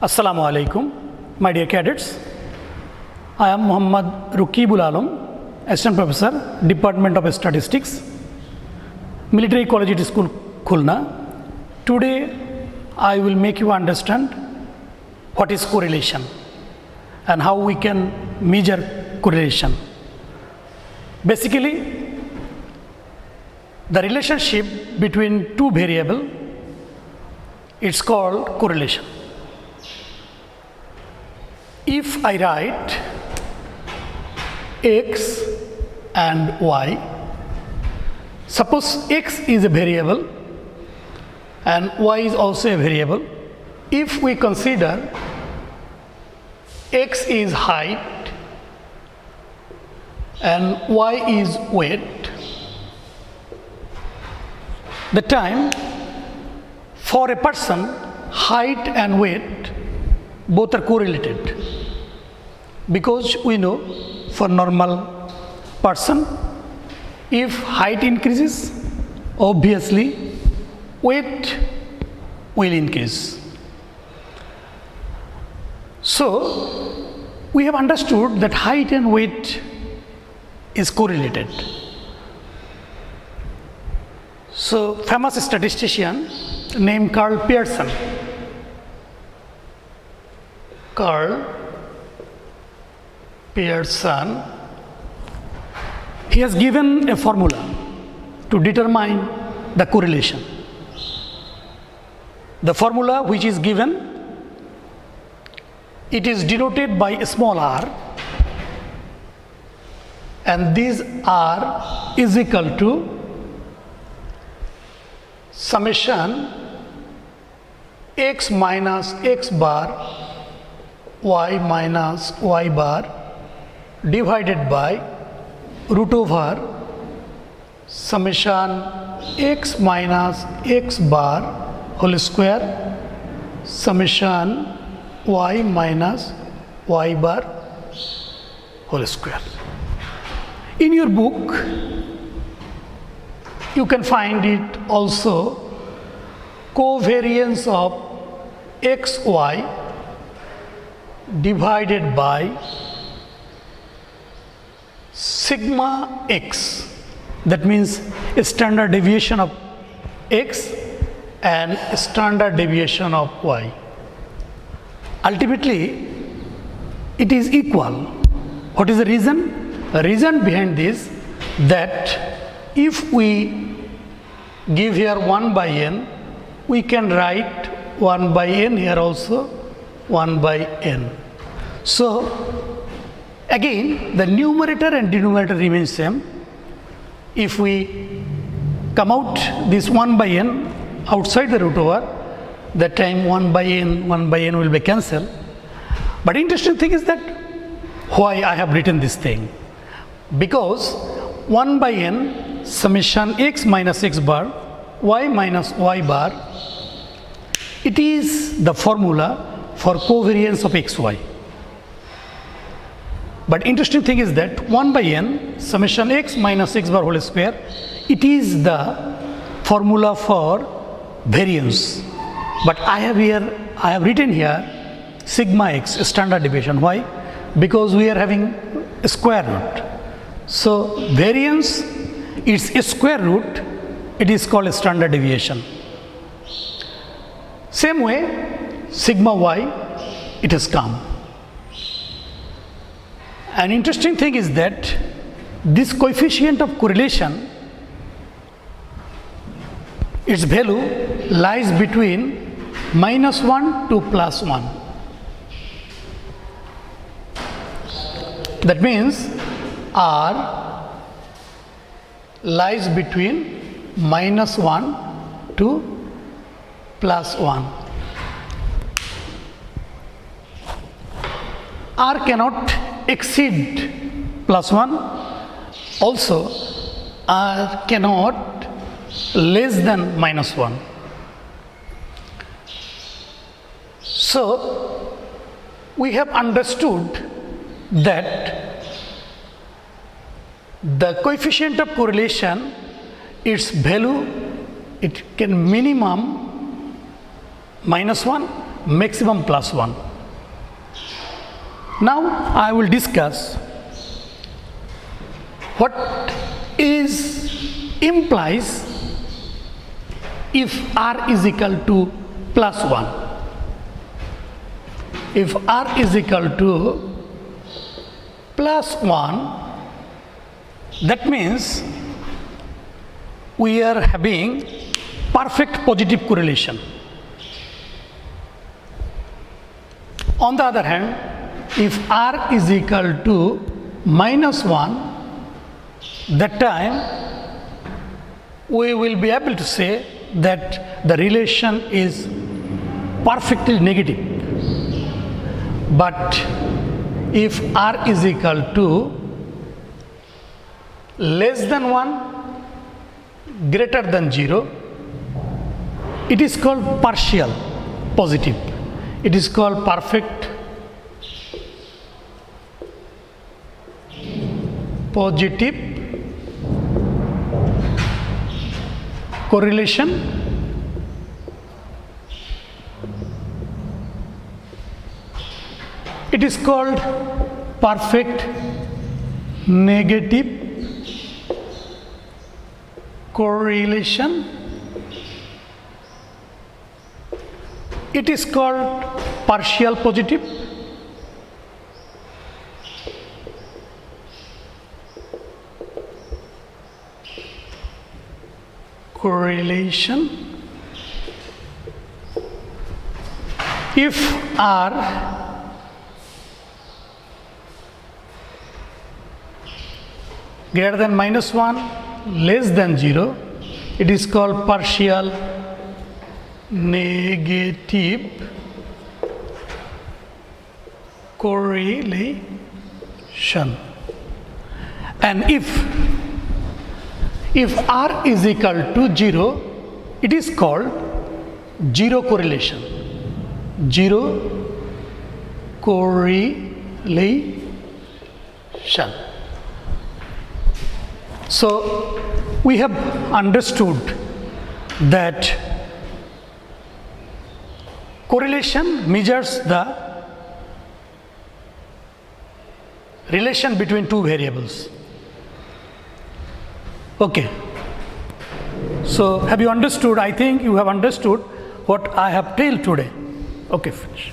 Assalamu alaikum, my dear cadets. I am Muhammad Ruqeebul Alam, Assistant Professor, Department of Statistics, Military Collegiate School, Khulna. Today, I will make you understand what is correlation and how we can measure correlation. Basically, the relationship between two variables, it's called correlation. If I write x and y, suppose x is a variable and y is also a variable. If we consider x is height and y is weight, the time for a person, height and weight both are correlated, because we know for normal person, if height increases, obviously weight will increase. So we have understood that height and weight is correlated. So famous statistician named Carl Pearson, he has given a formula to determine the correlation. The formula which is given, it is denoted by a small r, and this r is equal to summation x minus x bar y minus y bar divided by root over summation x minus x bar whole square summation y minus y bar whole square. In your book, you can find it also covariance of xy divided by sigma x, that means a standard deviation of x and a standard deviation of y. Ultimately, it is equal. What is the reason? The reason behind this, that if we give here 1 by n, we can write 1 by n here also 1 by n. So again, the numerator and denominator remain same. If we come out this 1 by n outside the root over, that time 1 by n will be cancelled. But interesting thing is that why I have written this thing, because 1 by n summation x minus x bar y minus y bar, it is the formula for covariance of xy. But interesting thing is that 1 by n summation x minus x bar whole square, it is the formula for variance. But I have written here sigma x, standard deviation. Why? Because we are having a square root. So variance, its a square root, it is called a standard deviation. Same way, sigma y, it has come. An interesting thing is that this coefficient of correlation, its value lies between -1 to +1. That means r lies between -1 to +1. R cannot exceed +1, also r cannot less than -1. So we have understood that the coefficient of correlation, its value, it can minimum -1 maximum plus 1. Now I will discuss what implies if r is equal to plus 1. If r is equal to plus 1, that means we are having perfect positive correlation. On the other hand, if r is equal to minus 1, that time we will be able to say that the relation is perfectly negative. But if r is equal to less than 1, greater than 0, it is called partial positive. It is called perfect positive correlation. It is called perfect negative correlation. It is called partial positive. Correlation. If r greater than minus 1, less than 0, it is called partial negative correlation. And if r is equal to 0, it is called zero correlation. Zero correlation. So we have understood that correlation measures the relation between two variables. Okay. So have you understood? I think you have understood what I have told today. Okay, finish.